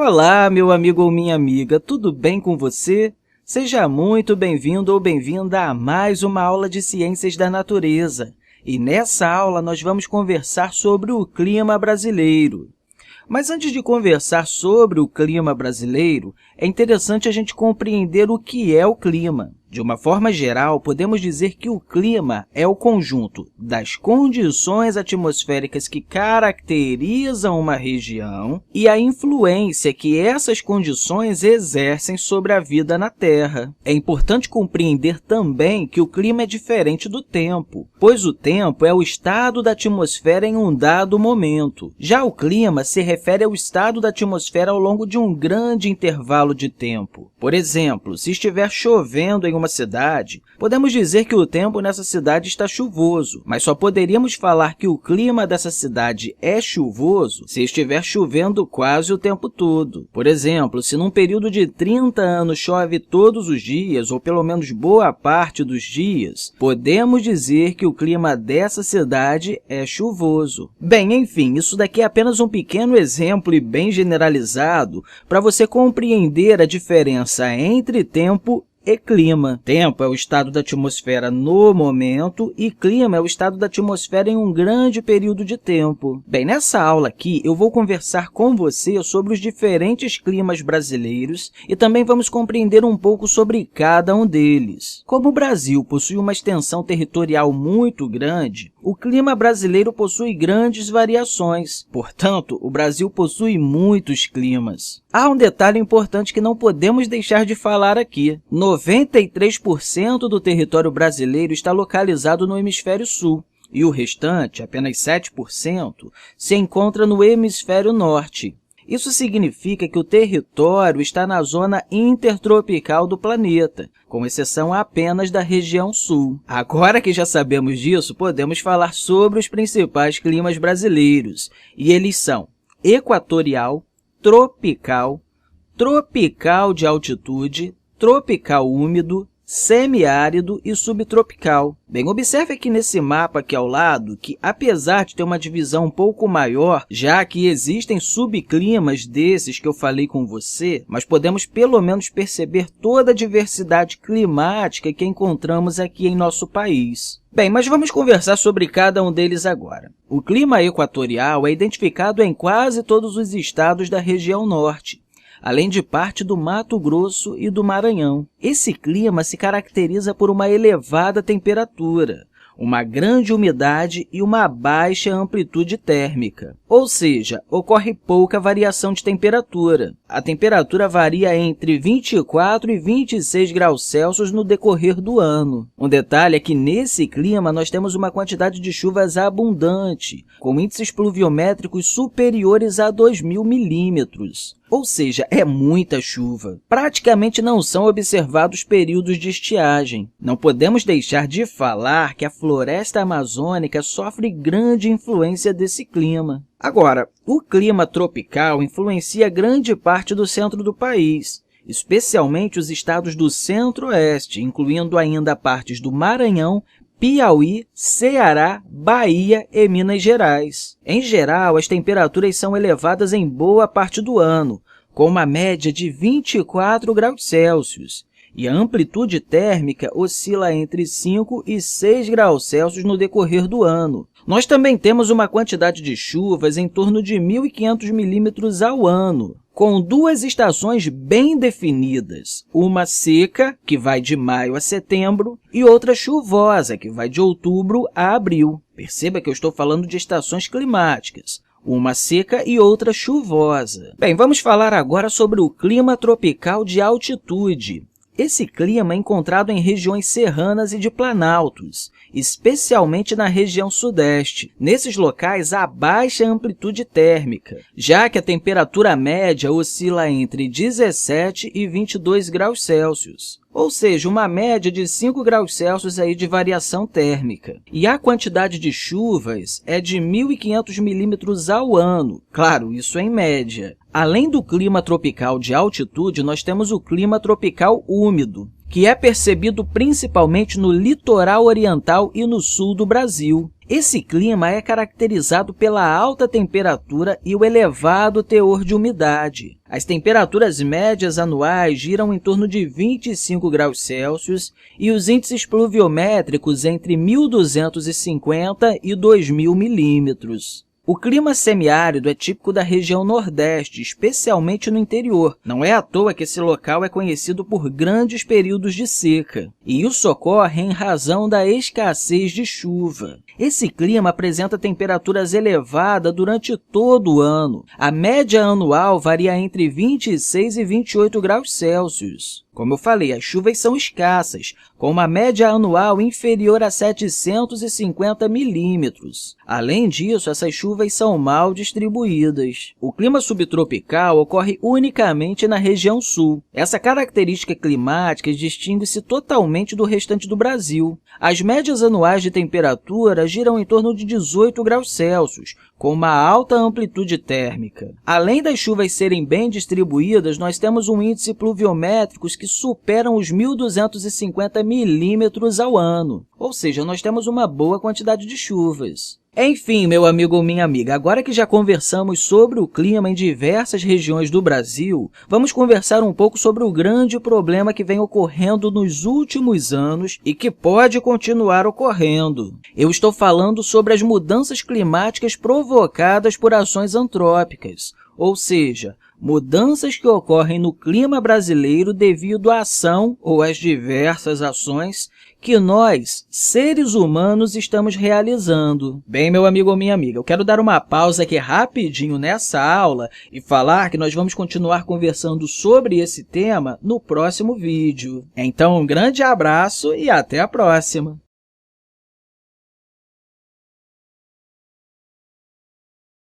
Olá, meu amigo ou minha amiga, tudo bem com você? Seja muito bem-vindo ou bem-vinda a mais uma aula de Ciências da Natureza. E nessa aula nós vamos conversar sobre o clima brasileiro. Mas antes de conversar sobre o clima brasileiro, é interessante a gente compreender o que é o clima. De uma forma geral, podemos dizer que o clima é o conjunto das condições atmosféricas que caracterizam uma região e a influência que essas condições exercem sobre a vida na Terra. É importante compreender também que o clima é diferente do tempo, pois o tempo é o estado da atmosfera em um dado momento. Já o clima se refere ao estado da atmosfera ao longo de um grande intervalo de tempo. Por exemplo, se estiver chovendo em uma cidade, podemos dizer que o tempo nessa cidade está chuvoso, mas só poderíamos falar que o clima dessa cidade é chuvoso se estiver chovendo quase o tempo todo. Por exemplo, se num período de 30 anos chove todos os dias, ou pelo menos boa parte dos dias, podemos dizer que o clima dessa cidade é chuvoso. Bem, enfim, isso daqui é apenas um pequeno exemplo e bem generalizado para você compreender a diferença entre tempo e clima. Tempo é o estado da atmosfera no momento e clima é o estado da atmosfera em um grande período de tempo. Bem, nessa aula aqui eu vou conversar com você sobre os diferentes climas brasileiros e também vamos compreender um pouco sobre cada um deles. Como o Brasil possui uma extensão territorial muito grande, o clima brasileiro possui grandes variações. Portanto, o Brasil possui muitos climas. Há um detalhe importante que não podemos deixar de falar aqui. 93% do território brasileiro está localizado no hemisfério sul e o restante, apenas 7%, se encontra no hemisfério norte. Isso significa que o território está na zona intertropical do planeta, com exceção apenas da região sul. Agora que já sabemos disso, podemos falar sobre os principais climas brasileiros, e eles são equatorial, tropical, tropical de altitude, tropical úmido, semiárido e subtropical. Bem, observe aqui nesse mapa aqui ao lado que, apesar de ter uma divisão um pouco maior, já que existem subclimas desses que eu falei com você, mas podemos pelo menos perceber toda a diversidade climática que encontramos aqui em nosso país. Bem, mas vamos conversar sobre cada um deles agora. O clima equatorial é identificado em quase todos os estados da região norte, além de parte do Mato Grosso e do Maranhão. Esse clima se caracteriza por uma elevada temperatura, uma grande umidade e uma baixa amplitude térmica, ou seja, ocorre pouca variação de temperatura. A temperatura varia entre 24 e 26 graus Celsius no decorrer do ano. Um detalhe é que nesse clima nós temos uma quantidade de chuvas abundante, com índices pluviométricos superiores a 2.000 milímetros. Ou seja, é muita chuva. Praticamente não são observados períodos de estiagem. Não podemos deixar de falar que a floresta amazônica sofre grande influência desse clima. Agora, o clima tropical influencia grande parte do centro do país, especialmente os estados do centro-oeste, incluindo ainda partes do Maranhão, Piauí, Ceará, Bahia e Minas Gerais. Em geral, as temperaturas são elevadas em boa parte do ano, com uma média de 24 graus Celsius, e a amplitude térmica oscila entre 5 e 6 graus Celsius no decorrer do ano. Nós também temos uma quantidade de chuvas em torno de 1.500 milímetros ao ano, com duas estações bem definidas, uma seca, que vai de maio a setembro, e outra chuvosa, que vai de outubro a abril. Perceba que eu estou falando de estações climáticas, uma seca e outra chuvosa. Bem, vamos falar agora sobre o clima tropical de altitude. Esse clima é encontrado em regiões serranas e de planaltos, especialmente na região sudeste. Nesses locais, há baixa amplitude térmica, já que a temperatura média oscila entre 17 e 22 graus Celsius. Ou seja, uma média de 5 graus Celsius aí de variação térmica. E a quantidade de chuvas é de 1.500 milímetros ao ano. Claro, isso em média. Além do clima tropical de altitude, nós temos o clima tropical úmido, que é percebido principalmente no litoral oriental e no sul do Brasil. Esse clima é caracterizado pela alta temperatura e o elevado teor de umidade. As temperaturas médias anuais giram em torno de 25 graus Celsius e os índices pluviométricos entre 1.250 e 2.000 milímetros. O clima semiárido é típico da região Nordeste, especialmente no interior. Não é à toa que esse local é conhecido por grandes períodos de seca, e isso ocorre em razão da escassez de chuva. Esse clima apresenta temperaturas elevadas durante todo o ano. A média anual varia entre 26 e 28 graus Celsius. Como eu falei, as chuvas são escassas, com uma média anual inferior a 750 milímetros. Além disso, essas chuvas são mal distribuídas. O clima subtropical ocorre unicamente na região sul. Essa característica climática distingue-se totalmente do restante do Brasil. As médias anuais de temperatura giram em torno de 18 graus Celsius, com uma alta amplitude térmica. Além das chuvas serem bem distribuídas, nós temos um índice pluviométricos que superam os 1.250 milímetros ao ano, ou seja, nós temos uma boa quantidade de chuvas. Enfim, meu amigo ou minha amiga, agora que já conversamos sobre o clima em diversas regiões do Brasil, vamos conversar um pouco sobre o grande problema que vem ocorrendo nos últimos anos e que pode continuar ocorrendo. Eu estou falando sobre as mudanças climáticas provocadas por ações antrópicas, ou seja, mudanças que ocorrem no clima brasileiro devido à ação ou às diversas ações que nós, seres humanos, estamos realizando. Bem, meu amigo ou minha amiga, eu quero dar uma pausa aqui rapidinho nessa aula e falar que nós vamos continuar conversando sobre esse tema no próximo vídeo. Então, um grande abraço e até a próxima!